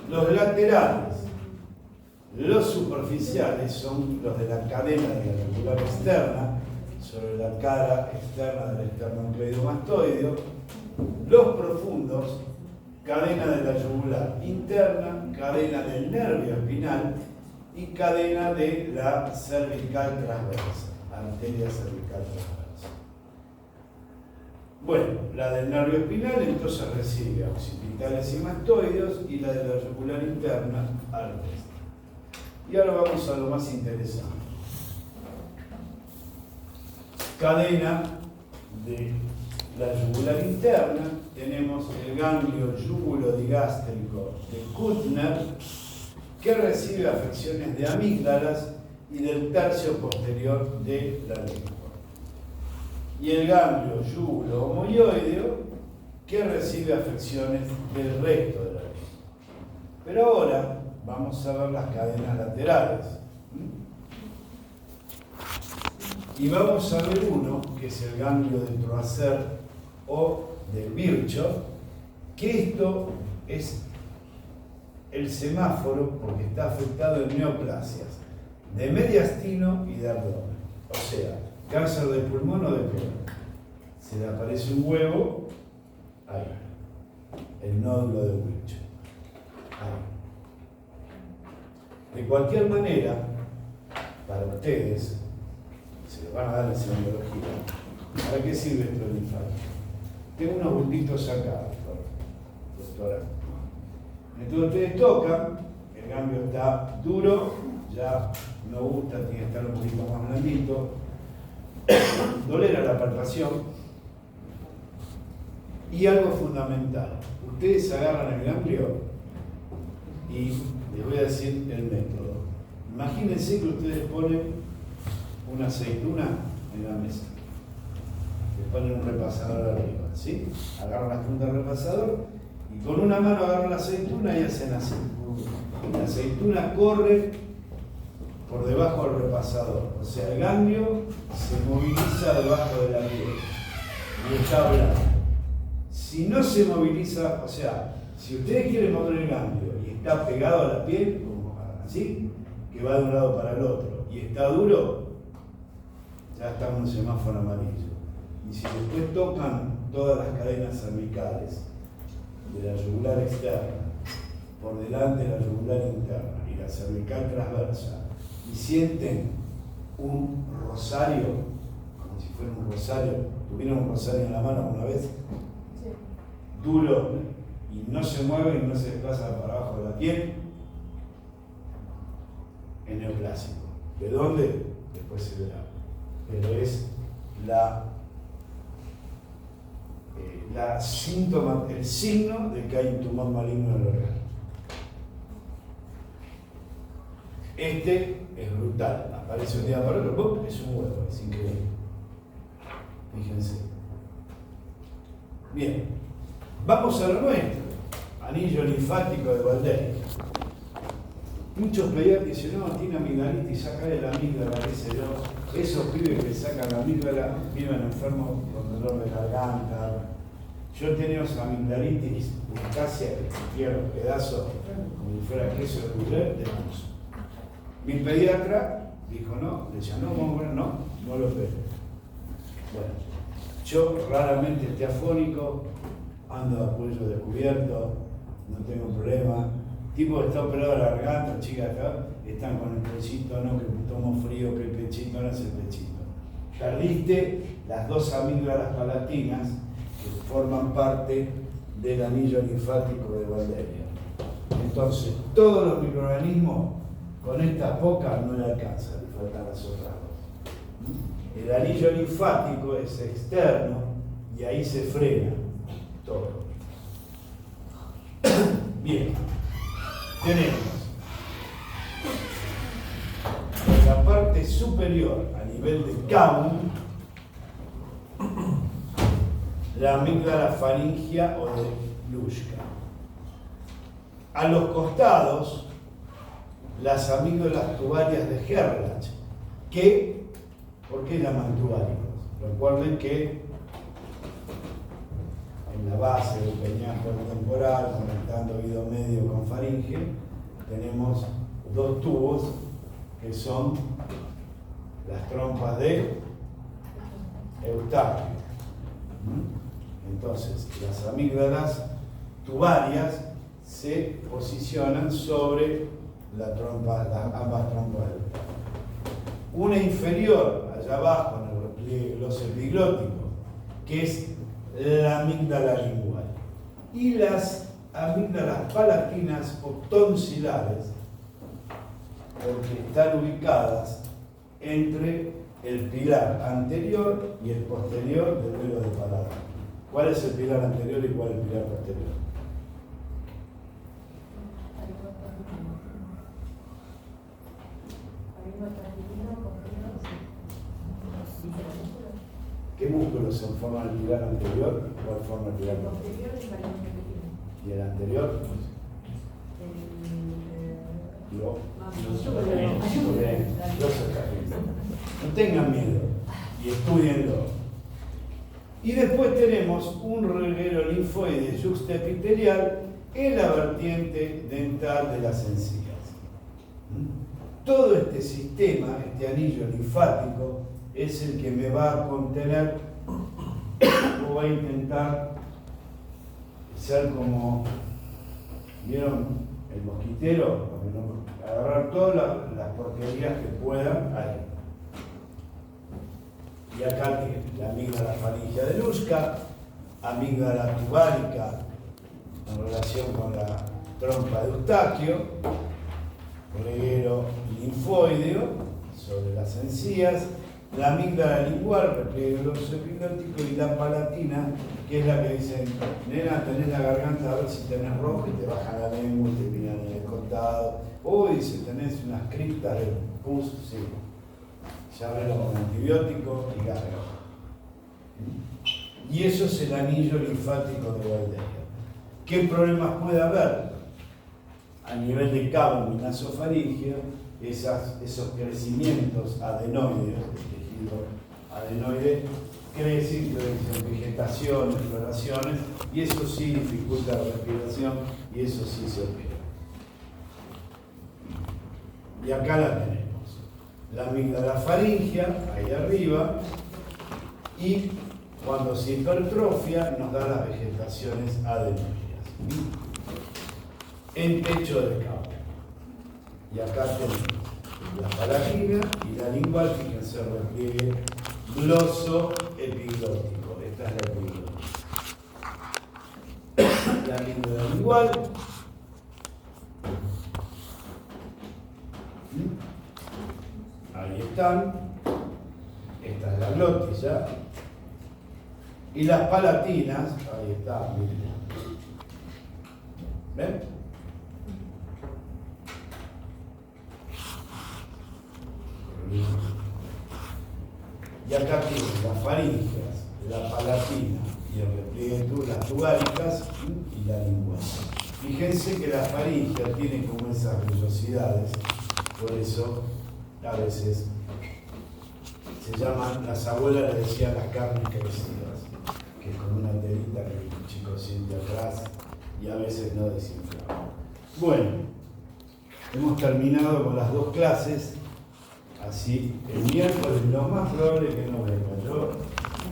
Los laterales, los superficiales son los de la cadena de la yugular externa, sobre la cara externa del esternocleidomastoideo. Los profundos, cadena de la yugular interna, cadena del nervio espinal y cadena de la cervical transversa, arteria cervical transversa. Bueno, la del nervio espinal entonces recibe occipitales y mastoideos y la de la yugular interna al resto. Y ahora vamos a lo más interesante. Cadena de la yugular interna, tenemos el ganglio yugulodigástrico de Kuttner, que recibe afecciones de amígdalas y del tercio posterior de la lengua. Y el ganglio yugulo-homoioideo, que recibe afecciones del resto de la lengua. Pero ahora vamos a ver las cadenas laterales. Y vamos a ver uno, que es el ganglio de Troisser o de Virchow, que esto es el semáforo porque está afectado en neoplasias de mediastino y de abdomen. O sea, cáncer de pulmón o de colon. Se le aparece un huevo, ahí, el nódulo de Virchow. Ahí. De cualquier manera, para ustedes, se lo van a dar en semiología. ¿Para qué sirve esto del infarto? Tengo unos bultitos acá, doctora. Entonces ustedes tocan, el ganglio está duro, ya no gusta, tiene que estar un poquito más blandito. Dolera la palpación. Y algo fundamental, ustedes agarran el ganglio y les voy a decir el método. Imagínense que ustedes ponen una aceituna en la mesa. Le ponen un repasador arriba, ¿sí? Agarran la punta del repasador y con una mano agarran la aceituna y hacen así. La aceituna corre por debajo del repasador. O sea, el ganglio se moviliza debajo de la piel y está hablando. Si no se moviliza, o sea, si ustedes quieren mover el ganglio y está pegado a la piel, como así, que va de un lado para el otro, y está duro, ya está en un semáforo amarillo. Y si después tocan todas las cadenas cervicales de la yugular externa, por delante de la yugular interna y la cervical transversa, y sienten un rosario, como si fuera un rosario, tuvieron un rosario en la mano alguna vez, sí, duro, y no se mueve y no se desplaza para abajo de la piel, es neoplásico. ¿De dónde? Después se verá. Pero es el signo de que hay un tumor maligno en el órgano. Este es brutal, aparece un día para otro, ¡pum!, es un huevo, es increíble. Fíjense. Bien, vamos a lo nuestro, anillo linfático de Valdeir. Muchos pediatras dicen, no, tiene amigdalitis, sacale la amígdala, qué sé yo. Esos pibes que sacan la amígdala viven enfermos con dolor de garganta. Yo he tenido amigdalitis urticaria que rompieron pedazos como si fuera queso de boulet de manos. Mi pediatra dijo no, le decía no lo opere. Bueno, yo raramente esté afónico, ando a cuello descubierto, no tengo problema. Tipo que está operado de la garganta, chicas acá, están con el pechito, no, que tomo frío, que el pechito, no es el pechito. Perdiste las dos amígdalas palatinas que forman parte del anillo linfático de Walderia. Entonces, todos los microorganismos con esta poca no le alcanzan, le faltan las otras dos. El anillo linfático es externo y ahí se frena todo. Bien, tenemos en la parte superior, a nivel de Kaun, la amígdala faringia o de Luschka. A los costados, las amígdalas tubarias de Gerlach, que, ¿por qué llaman tubáricos? Recuerden que en la base del peñasco temporal, conectando oído medio con faringe, tenemos dos tubos que son las trompas de Eustaquio. Entonces, las amígdalas tubarias se posicionan sobre ambas trompas de Eustaquio. Una inferior, allá abajo, en el repliegue gloso-epiglótico, que es la amígdala lingual. Y las amígdalas palatinas o tonsilares, porque están ubicadas entre el pilar anterior y el posterior del velo de paladar. ¿Cuál es el pilar anterior y cuál es el pilar posterior? ¿Qué músculos forman el pilar anterior? ¿Cuál forma el pilar posterior? ¿Y el anterior? No tengan miedo y estudienlo. Y después tenemos un reguero linfoide yuxtaepitelial en la vertiente dental de las encías. Todo este sistema, este anillo linfático, es el que me va a contener o va a intentar ser como, ¿vieron el mosquitero? Agarrar todas las porquerías que puedan ahí. Y acá tiene la amígdala faringia de Luschka, amígdala tubárica en relación con la trompa de Eustaquio, reguero linfoideo sobre las encías, la amígdala lingual, repliegue gloso-epiglótico, y la palatina, que es la que dicen, nena, tenés la garganta, a ver si tenés rojo, y te baja la lengua y te miran en el costado. O dice, tenés unas criptas de pus, sí. Llámelo con antibiótico y garra. Y eso es el anillo linfático de Walderia. ¿Qué problemas puede haber? A nivel de cabo y nasofaringeo, esos crecimientos adenoides, el tejido adenoide crece, producen vegetación, exploraciones, y eso sí dificulta la respiración y eso sí se opera. Y acá la tenemos. La amígdala faringia, ahí arriba, y cuando se hipertrofia nos da las vegetaciones adenoides. En techo de cabo. Y acá tenemos la palatina y la lingual, fíjense, repliegue gloso-epiglótico. Esta es la epiglótica. La amígdala lingual. Ahí están. Esta es la glotis ya. Y las palatinas, ahí está, miren. ¿Ven? Y acá tienen las faringias, la palatina y el repliegue, las tubáricas y la lingual. Fíjense que la faringia tiene como esas vellosidades, por eso a veces se llaman, las abuelas le decían las carnes crecidas, que es como una telita que el chico siente atrás y a veces no desinflama. Bueno, hemos terminado con las dos clases. Así, el miércoles lo más probable es que no venga. Yo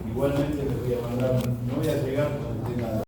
Igualmente les voy a mandar, no voy a llegar con el tema de